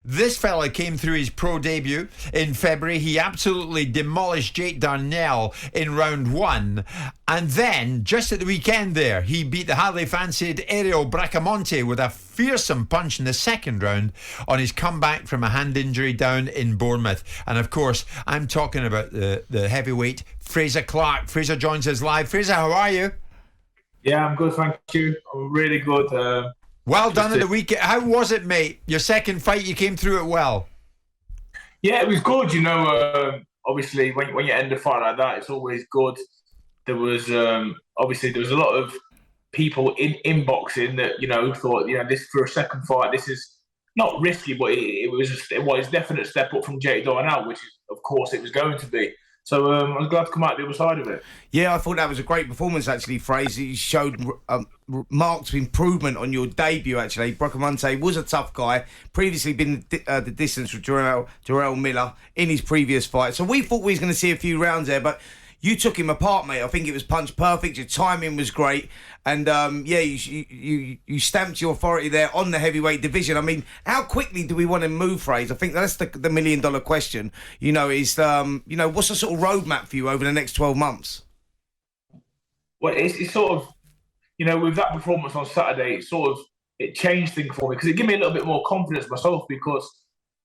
This fella came through his pro debut in February. He absolutely demolished Jake Darnell in round 1. And then, just at the weekend there, he beat the highly fancied Ariel Bracamonte with a fearsome punch in the second round on his comeback from a hand injury down in Bournemouth. And of course, I'm talking about the heavyweight Frazer Clarke. Frazer joins us live. Frazer, how are you? Yeah, I'm good, thank you. I'm really good. Well done at the weekend. How was it, mate? Your second fight, you came through it well. Yeah, it was good. Obviously, when you end a fight like that, it's always good. There was obviously there was a lot of people in boxing that thought this for a second fight. This is not risky, but it was a definite step up from Jake Darnell, which of course it was going to be. So I was glad to come out the other side of it. Yeah, I thought that was a great performance, actually, Frazer. You showed marked improvement on your debut, actually. Bracamonte was a tough guy. Previously been the distance with Jarrell Miller in his previous fight. So we thought we was going to see a few rounds there, but you took him apart, mate. I think it was punch perfect. Your timing was great. And, you stamped your authority there on the heavyweight division. I mean, how quickly do we want to move, Frazer? I think that's the million-dollar question. What's the sort of roadmap for you over the next 12 months? Well, it's sort of, with that performance on Saturday, it changed things for me because it gave me a little bit more confidence myself because,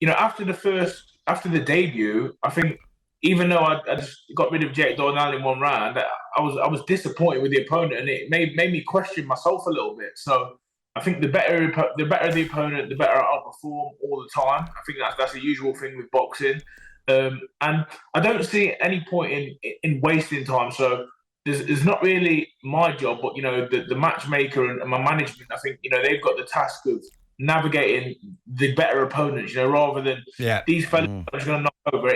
after the debut, I think, even though I just got rid of Jake Darnell in one round, I was disappointed with the opponent, and it made me question myself a little bit. So I think the better the opponent, the better I'll perform all the time. I think that's a usual thing with boxing, and I don't see any point in wasting time. So there's not really my job, but the matchmaker and my management. I think they've got the task of navigating the better opponents, rather than these fellas are going to knock over.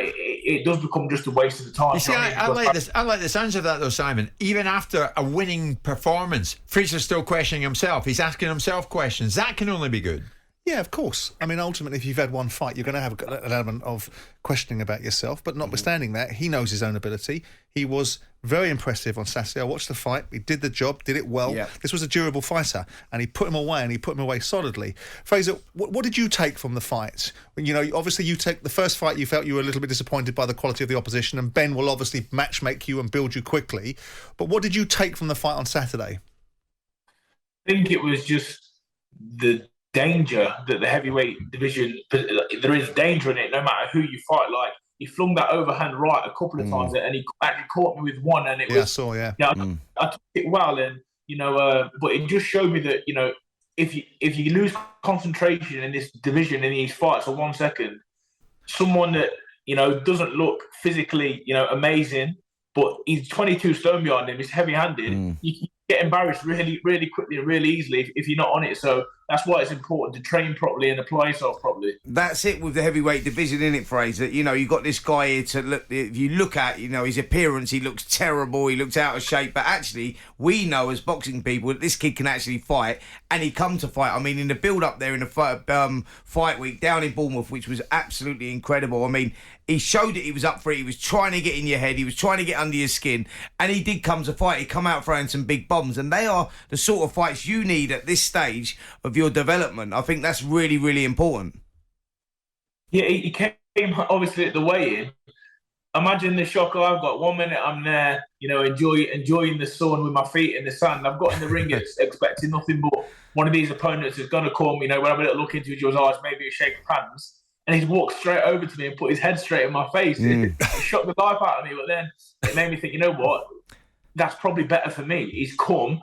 It does become just a waste of the time. You see, I like this. I like the sounds of that, though, Simon. Even after a winning performance, Frazer's still questioning himself. He's asking himself questions. That can only be good. Yeah, of course. I mean, ultimately, if you've had one fight, you're going to have an element of questioning about yourself. But notwithstanding that, he knows his own ability. He was very impressive on Saturday. I watched the fight. He did the job, did it well. Yeah. This was a durable fighter, and he put him away, and he put him away solidly. Frazer, what did you take from the fight? Obviously, you take the first fight, you felt you were a little bit disappointed by the quality of the opposition, and Ben will obviously matchmake you and build you quickly. But what did you take from the fight on Saturday? I think it was just the danger that the heavyweight division, there is danger in it no matter who you fight. Like, he flung that overhand right a couple of times, and he actually caught me with one, and it was, I saw, I took it well, and but it just showed me that if you lose concentration in this division in these fights for 1 second, someone that doesn't look physically amazing, but he's 22 stone behind him, he's heavy-handed, you can get embarrassed really, really quickly and really easily if you're not on it. So that's why it's important to train properly and apply yourself properly. That's it with the heavyweight division, isn't it, Frazer? You've got this guy here to look. If you look at, his appearance, he looks terrible. He looks out of shape. But actually, we know as boxing people that this kid can actually fight, and he come to fight. I mean, in the build-up there in the fight week down in Bournemouth, which was absolutely incredible. I mean, he showed that he was up for it. He was trying to get in your head. He was trying to get under your skin, and he did come to fight. He come out throwing some big bombs, and they are the sort of fights you need at this stage of your development. I think that's really, really important. Yeah, he came obviously at the weigh-in. Imagine the shock I've got. 1 minute I'm there, enjoying the sun with my feet in the sand. I've got in the ring expecting nothing but one of these opponents is going to call me, when I have a little look into each other's eyes, maybe a shake of hands. And he's walked straight over to me and put his head straight in my face. It shocked the life out of me. But then it made me think, what? That's probably better for me. He's come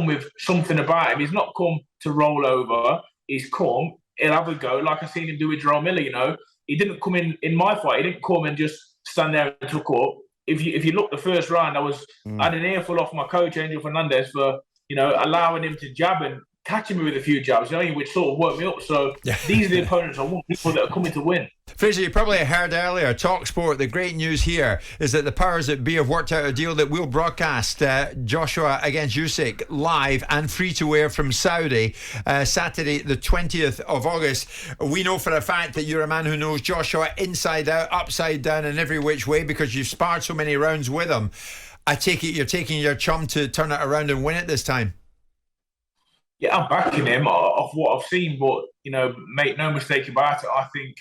with something about him. He's not come to roll over. He's come, he'll have a go, like I seen him do with Jarrell Miller, He didn't come in my fight. He didn't come and just stand there and took up. If you look the first round, I had an earful off my coach, Angel Fernandez, for, allowing him to jab and catching me with a few jabs, which sort of worked me up. So these are the opponents I want, people that are coming to win. Frazer, you probably heard earlier, talkSPORT, the great news here is that the powers that be have worked out a deal that will broadcast Joshua against Usyk live and free to air from Saudi Saturday the 20th of August. We know for a fact that you're a man who knows Joshua inside out, upside down and every which way because you've sparred so many rounds with him. I take it you're taking your chum to turn it around and win it this time. Yeah, I'm backing him off what I've seen, but make no mistake about it. I think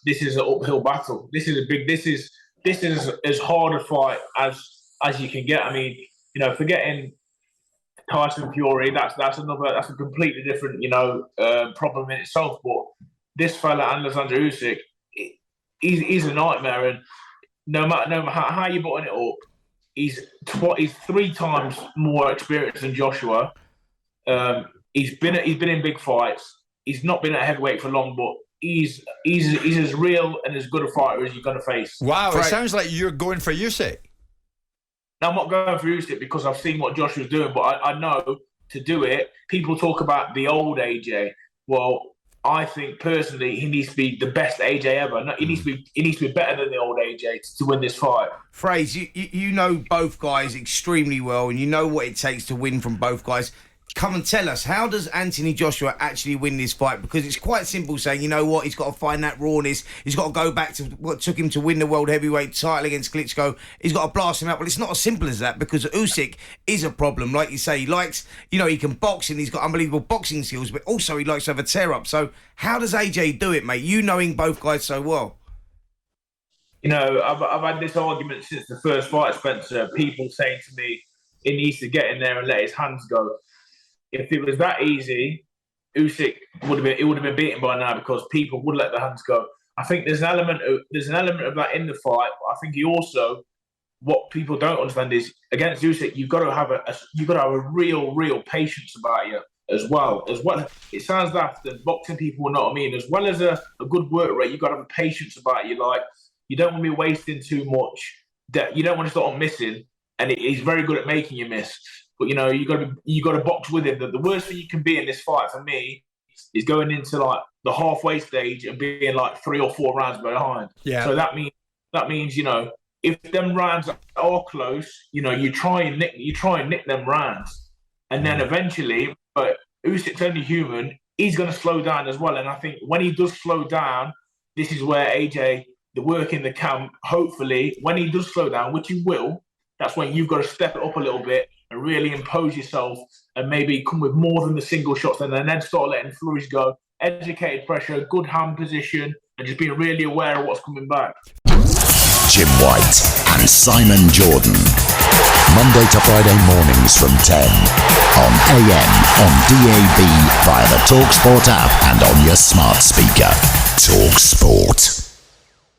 this is an uphill battle. This is as hard a fight as you can get. I mean, forgetting Tyson Fury, that's a completely different, problem in itself. But this fella, Alexander Usyk, he's a nightmare, and no matter how you button it up, he's 3 times more experienced than Joshua. He's been in big fights. He's not been at heavyweight for long, but he's as real and as good a fighter as you're going to face. Wow, it sounds like you're going for Usyk. Now, I'm not going for Usyk because I've seen what Joshua's doing, but I know to do it. People talk about the old AJ. Well, I think personally he needs to be the best AJ ever. No, he needs to be better than the old AJ to win this fight. Frazer, you know both guys extremely well, and you know what it takes to win from both guys. Come and tell us, how does Anthony Joshua actually win this fight? Because it's quite simple saying, you know what, he's got to find that rawness. He's got to go back to what took him to win the world heavyweight title against Klitschko. He's got to blast him out. Well, it's not as simple as that, because Usyk is a problem. Like you say, he likes, he can box and he's got unbelievable boxing skills, but also he likes to have a tear-up. So how does AJ do it, mate? You knowing both guys so well. I've had this argument since the first fight, Spencer. People saying to me, he needs to get in there and let his hands go. If it was that easy, Usyk would have been beaten by now, because people would let the hands go. I think there's an element of that in the fight. But I think he also, what people don't understand is, against Usyk, you've got to have a real patience about you as well. It sounds daft, and boxing people will know what I mean. As well as a good work rate, you've got to have a patience about you. Like, you don't want to be wasting too much. You don't want to start missing, and he's very good at making you miss. But you got to box with him. The worst thing you can be in this fight for me is going into like the halfway stage and being like 3 or 4 rounds behind. Yeah. So that means if them rounds are close, you try and nick them rounds, and then eventually, but Usyk's only human. He's going to slow down as well. And I think when he does slow down, this is where AJ, the work in the camp, hopefully, when he does slow down, which he will, that's when you've got to step it up a little bit and really impose yourself, and maybe come with more than the single shots, and then start letting flurries go. Educated pressure, good hand position, and just being really aware of what's coming back. Jim White and Simon Jordan. Monday to Friday mornings from 10 on AM, on DAB, via the talkSPORT app, and on your smart speaker. talkSPORT.